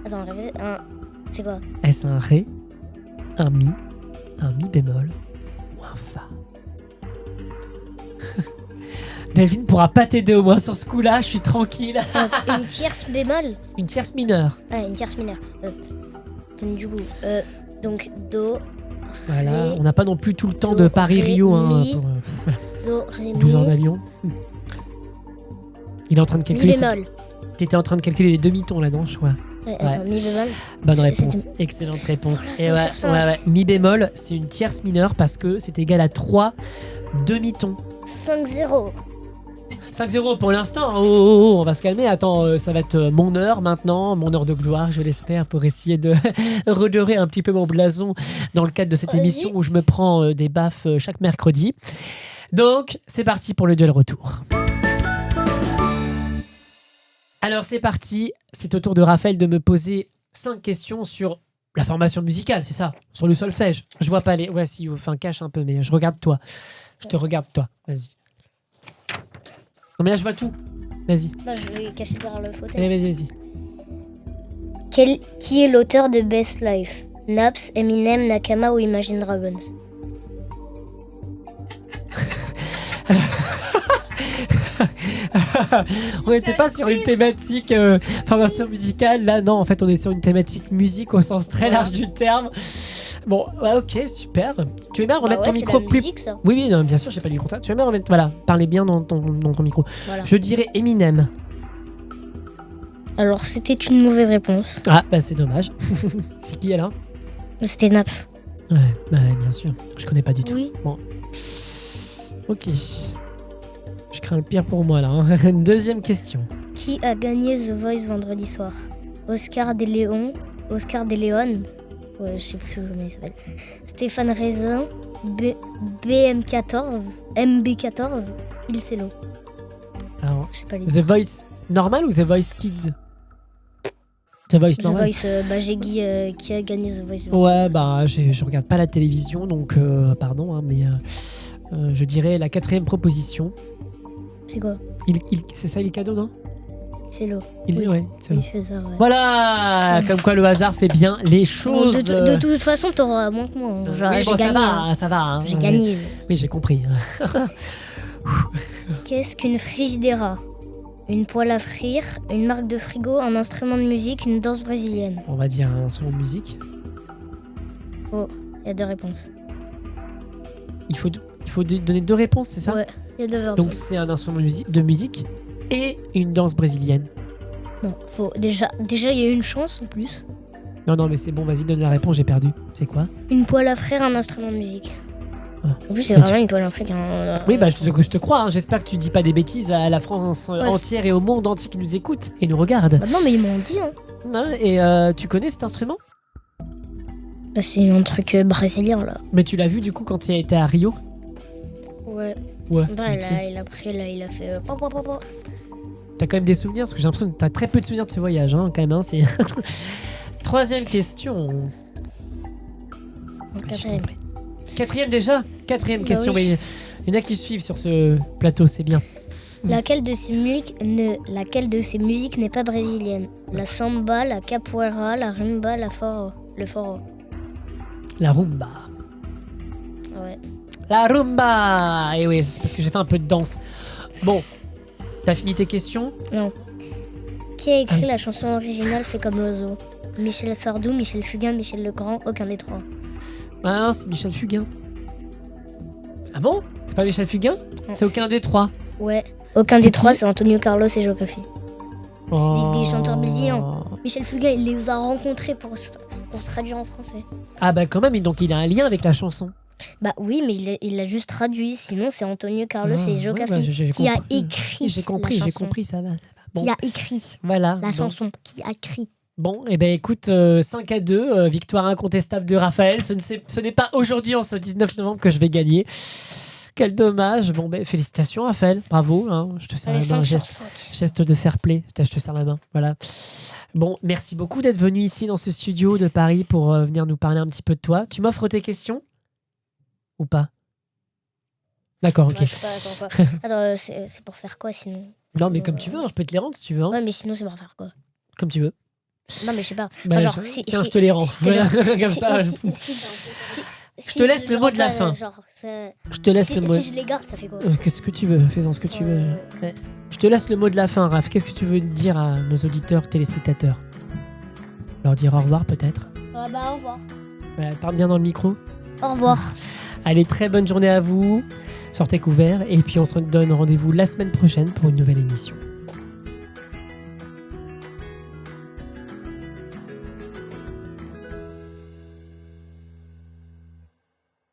B: Attends, répète. C'est quoi?
A: Est-ce un Ré, un Mi bémol ou un Fa? Delphine pourra pas t'aider au moins sur ce coup-là, je suis tranquille.
B: Une tierce bémol.
A: Une tierce mineure.
B: Ah, une tierce mineure. Donc, du coup, donc Do,
A: Voilà,
B: Ré,
A: on n'a pas non plus tout le temps
B: Do,
A: de Paris-Rio
B: Ré,
A: hein,
B: Mi,
A: pour
B: Do, Ré,
A: 12 heures
B: Mi,
A: d'avion. Il est en train de
B: Mi
A: calculer...
B: bémol.
A: T'étais en train de calculer les demi-tons là-dedans, je crois.
B: Ouais, attends, Mi bémol.
A: Bonne
B: C'est-
A: réponse,
B: c'était-
A: excellente réponse.
B: Voilà,
A: Et
B: c'est
A: ouais,
B: sur ça.
A: ouais. Mi bémol, c'est une tierce mineure parce que c'est égal à 3 demi-tons.
B: 5-0.
A: 5-0 pour l'instant. Oh, on va se calmer. Attends, ça va être mon heure maintenant, mon heure de gloire, je l'espère, pour essayer de redorer un petit peu mon blason dans le cadre de cette
B: Vas-y.
A: émission où je me prends des baffes chaque mercredi. Donc, c'est parti pour le duel retour. Alors, c'est parti. C'est au tour de Raphaël de me poser 5 questions sur la formation musicale, c'est ça? Sur le solfège. Je vois pas les... Ouais, si, enfin, cache un peu, mais je regarde toi. Je te regarde toi. Vas-y. Non mais là je vois tout. Vas-y.
B: Bah, je vais cacher derrière le fauteuil.
A: Allez, vas-y.
B: Qui est l'auteur de Best Life? Naps, Eminem, Nakama ou Imagine Dragons?
A: On n'était pas sur une thématique formation musicale. Là, non, en fait, on est sur une thématique musique au sens très large du terme. Bon, ouais, ok, super. Tu veux bien remettre ton micro plus...
B: musique, ça.
A: Oui, oui, non, bien sûr, j'ai pas dit le contraire. Tu veux bien remettre... Voilà, parlez bien dans ton micro.
B: Voilà.
A: Je dirais Eminem.
B: Alors, c'était une mauvaise réponse.
A: Ah, bah c'est dommage. C'est qui alors?
B: C'était Naps.
A: Ouais, bah, bien sûr. Je connais pas du tout.
B: Oui.
A: Bon. Ok. Je crains le pire pour moi là. Hein. Deuxième question.
B: Qui a gagné The Voice vendredi soir? Oscar De Leon. Ouais, je sais plus comment il s'appelle. Stéphane Raisin. BM14. MB14. Il Cello.
A: Alors,
B: Je sais pas les
A: The Voice normal ou The Voice Kids? The Voice
B: The
A: normal.
B: Voice, j'ai dit qui a gagné The Voice.
A: Ouais, bah, je regarde pas la télévision, donc pardon, hein, mais je dirais la 4e proposition.
B: C'est quoi?
A: C'est ça, il cadeau, non?
B: Cello.
A: Oui. Ouais, c'est
B: Oui,
A: bon.
B: c'est ça, ouais.
A: Voilà, comme quoi le hasard fait bien les choses.
B: De toute façon, t'auras moins que moi. Hein. Genre,
A: oui,
B: j'ai
A: bon,
B: gagné.
A: ça va. Hein.
B: J'ai gagné.
A: Oui, j'ai compris.
B: Qu'est-ce qu'une frigidaire? Une poêle à frire, une marque de frigo, un instrument de musique, une danse brésilienne.
A: On va dire un instrument de musique.
B: Faux. Il y a 2 réponses.
A: Il faut donner 2 réponses, c'est ça?
B: Ouais, il y a 2 réponses.
A: Donc c'est un instrument de musique et une danse brésilienne.
B: Non, faux. Déjà, il y a une chance en plus.
A: Non, mais c'est bon, vas-y, donne la réponse, j'ai perdu. C'est quoi?
B: Une poêle à frire, un instrument de musique.
A: Ah.
B: En plus, c'est
A: Mais
B: vraiment une poêle à frire.
A: Oui, bah je te crois, hein. J'espère que tu dis pas des bêtises à la France entière et au monde entier qui nous écoute et nous regarde.
B: Bah non, mais ils m'ont dit. Hein.
A: Non, et tu connais cet instrument?
B: Bah, c'est un truc brésilien là.
A: Mais tu l'as vu du coup quand tu été à Rio?
B: Ouais.
A: Ouais.
B: Bah,
A: vite fait.
B: il a pris, là, il a fait.
A: T'as quand même des souvenirs parce que j'ai l'impression que t'as très peu de souvenirs de ce voyage, hein, quand même. Hein, c'est 3e question. Je t'en prie. 4e déjà? 4e question,
B: oui.
A: mais il y en a qui suivent sur ce plateau, c'est bien.
B: Laquelle de ces musiques n'est pas brésilienne? La samba, la capoeira, la rumba, le foro.
A: La rumba.
B: Ouais.
A: La rumba. Et oui, c'est parce que j'ai fait un peu de danse. Bon, t'as fini tes questions?
B: Non. Qui a écrit la chanson originale Fait comme l'oiseau? Michel Sardou, Michel Fugain, Michel Legrand, aucun des 3.
A: Ah, c'est Michel Fugain. Ah bon? C'est pas Michel Fugain? C'est aucun des 3.
B: Ouais. Aucun
A: C'est
B: des 3,
A: qui?
B: c'est Antonio Carlos et Joe Coffey.
A: Oh.
B: C'est des chanteurs brésiliens. Michel Fugain, il les a rencontrés pour se traduire en français.
A: Ah bah quand même, donc il a un lien avec la chanson.
B: Bah oui, mais il l'a juste traduit. Sinon, c'est Antonio Carlos et Joe
A: ouais,
B: Coffey
A: bah, j'ai
B: qui a
A: compris.
B: écrit
A: J'ai
B: la
A: compris,
B: chanson.
A: ça va. Bon,
B: Qui a écrit
A: voilà.
B: la
A: bon.
B: chanson. Qui a écrit.
A: Bon, et ben écoute, 5-2, victoire incontestable de Raphaël. Ce n'est pas aujourd'hui, en ce 19 novembre, que je vais gagner. Quel dommage. Bon, ben félicitations, Raphaël. Bravo. Hein, je te serre
B: Allez,
A: la main.
B: 5 sur 5.
A: Geste de fair play. Je te serre la main. Voilà. Bon, merci beaucoup d'être venu ici dans ce studio de Paris pour venir nous parler un petit peu de toi. Tu m'offres tes questions ou pas? D'accord, ok.
B: Ouais, je sais pas, attends, quoi. Attends, c'est pour faire quoi sinon?
A: Non, mais comme tu veux, hein, je peux te les rendre si tu veux. Hein.
B: Ouais, mais sinon, c'est pour faire quoi?
A: Comme tu veux.
B: Non, mais je sais pas.
A: Bah,
B: Genre,
A: tiens, je te les rends.
B: si je te les
A: Voilà,
B: rends.
A: comme ça. Je te laisse le mot de la fin. Je te laisse le mot.
B: Si je les garde, ça fait quoi?
A: Qu'est-ce que tu veux? Fais-en ce que tu veux. Ouais. Je te laisse le mot de la fin, Raph. Qu'est-ce que tu veux dire à nos auditeurs, téléspectateurs? Leur dire au revoir, peut-être?
B: Ah bah, au revoir.
A: Ouais, parle bien dans le micro.
B: Au revoir.
A: Allez, très bonne journée à vous. Sortez couverts. Et puis, on se donne rendez-vous la semaine prochaine pour une nouvelle émission.